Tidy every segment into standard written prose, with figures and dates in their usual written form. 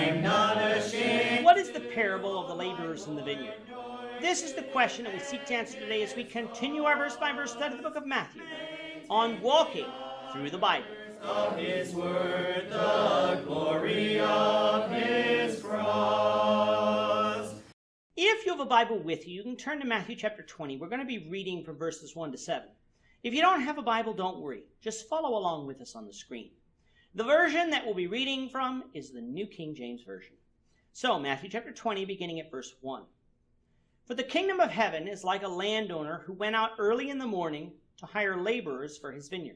I'm not ashamed. What is the parable of the laborers in the vineyard? This is the question that we seek to answer today as we continue our verse-by-verse study of the book of Matthew on walking through the Bible. Of his word, the glory of his cross. If you have a Bible with you, you can turn to Matthew chapter 20. We're going to be reading from verses 1 to 7. If you don't have a Bible, don't worry. Just follow along with us on the screen. The version that we'll be reading from is the New King James Version. So, Matthew chapter 20, beginning at verse 1. For the kingdom of heaven is like a landowner who went out early in the morning to hire laborers for his vineyard.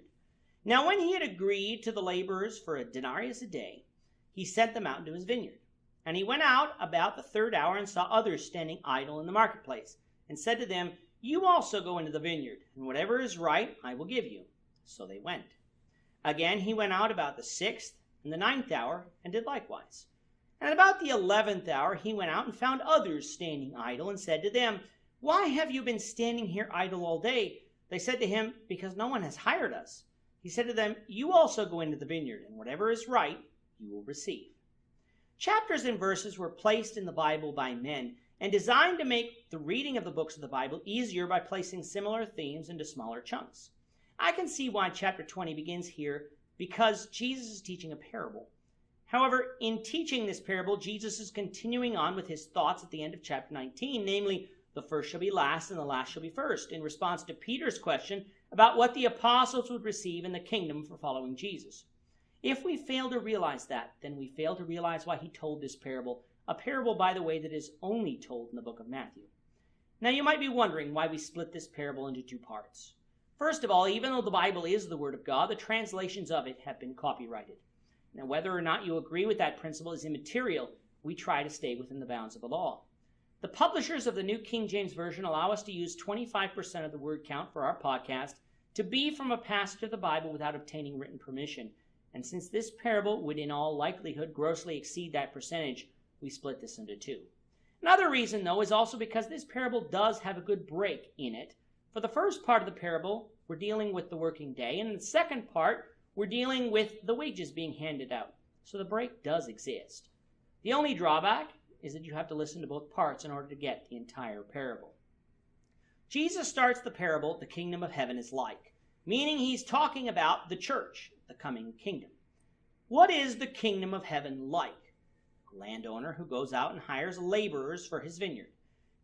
Now when he had agreed to the laborers for a denarius a day, he sent them out into his vineyard. And he went out about the third hour and saw others standing idle in the marketplace, and said to them, You also go into the vineyard, and whatever is right I will give you. So they went. Again he went out about the 6th and the 9th hour, and did likewise. And about the 11th hour he went out and found others standing idle, and said to them, Why have you been standing here idle all day? They said to him, Because no one has hired us. He said to them, You also go into the vineyard, and whatever is right you will receive. Chapters and verses were placed in the Bible by men and designed to make the reading of the books of the Bible easier by placing similar themes into smaller chunks. I can see why chapter 20 begins here, because Jesus is teaching a parable. However, in teaching this parable, Jesus is continuing on with his thoughts at the end of chapter 19, namely, the first shall be last and the last shall be first, in response to Peter's question about what the apostles would receive in the kingdom for following Jesus. If we fail to realize that, then we fail to realize why he told this parable, a parable, by the way, that is only told in the book of Matthew. Now, you might be wondering why we split this parable into two parts. First of all, even though the Bible is the Word of God, the translations of it have been copyrighted. Now, whether or not you agree with that principle is immaterial. We try to stay within the bounds of the law. The publishers of the New King James Version allow us to use 25% of the word count for our podcast to be from a passage of the Bible without obtaining written permission. And since this parable would in all likelihood grossly exceed that percentage, we split this into two. Another reason, though, is also because this parable does have a good break in it. For the first part of the parable, we're dealing with the working day, and in the second part, we're dealing with the wages being handed out. So the break does exist. The only drawback is that you have to listen to both parts in order to get the entire parable. Jesus starts the parable, the kingdom of heaven is like, meaning he's talking about the church, the coming kingdom. What is the kingdom of heaven like? A landowner who goes out and hires laborers for his vineyard.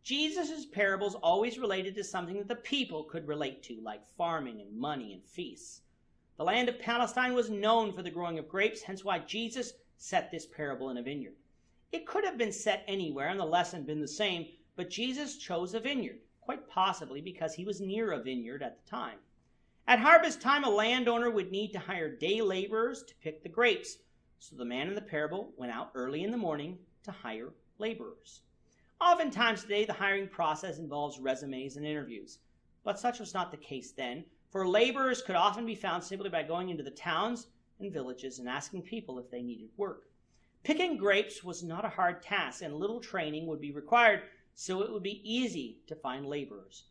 Jesus' parables always related to something that the people could relate to, like farming and money and feasts. The land of Palestine was known for the growing of grapes, hence why Jesus set this parable in a vineyard. It could have been set anywhere and the lesson been the same, but Jesus chose a vineyard, quite possibly because he was near a vineyard at the time. At harvest time, a landowner would need to hire day laborers to pick the grapes, so the man in the parable went out early in the morning to hire laborers. Oftentimes today, the hiring process involves resumes and interviews, but such was not the case then, for laborers could often be found simply by going into the towns and villages and asking people if they needed work. Picking grapes was not a hard task, and little training would be required, so it would be easy to find laborers.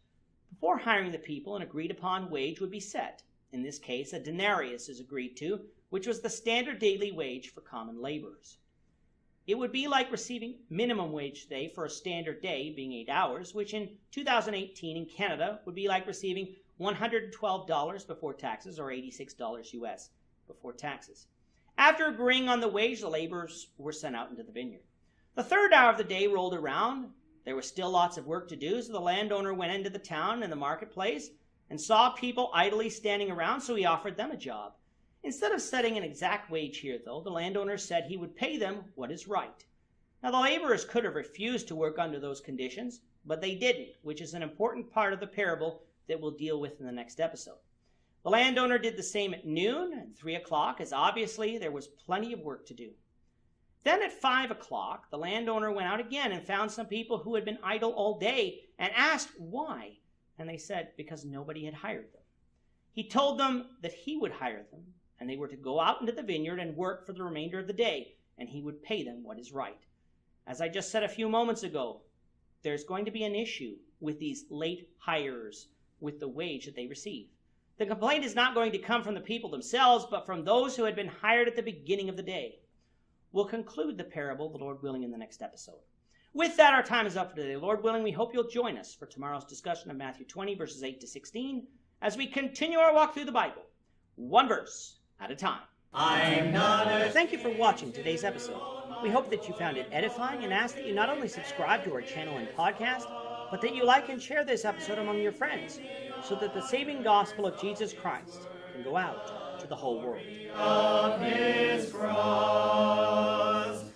Before hiring the people, an agreed-upon wage would be set. In this case, a denarius is agreed to, which was the standard daily wage for common laborers. It would be like receiving minimum wage today for a standard day, being 8 hours, which in 2018 in Canada would be like receiving $112 before taxes, or $86 US before taxes. After agreeing on the wage, the laborers were sent out into the vineyard. The third hour of the day rolled around. There was still lots of work to do, so the landowner went into the town and the marketplace and saw people idly standing around, so he offered them a job. Instead of setting an exact wage here, though, the landowner said he would pay them what is right. Now, the laborers could have refused to work under those conditions, but they didn't, which is an important part of the parable that we'll deal with in the next episode. The landowner did the same at noon and 3 o'clock, as obviously there was plenty of work to do. Then at 5 o'clock, the landowner went out again and found some people who had been idle all day and asked why. And they said, because nobody had hired them. He told them that he would hire them, and they were to go out into the vineyard and work for the remainder of the day, and he would pay them what is right. As I just said a few moments ago, there's going to be an issue with these late hires with the wage that they receive. The complaint is not going to come from the people themselves, but from those who had been hired at the beginning of the day. We'll conclude the parable, the Lord willing, in the next episode. With that, our time is up for today. Lord willing, we hope you'll join us for tomorrow's discussion of Matthew 20, verses 8 to 16, as we continue our walk through the Bible, one verse at a time. I'm not a Thank you for watching today's episode. We hope that you found it edifying and ask that you not only subscribe to our channel and podcast, but that you like and share this episode among your friends, so that the saving gospel of Jesus Christ can go out to the whole world. of his cross.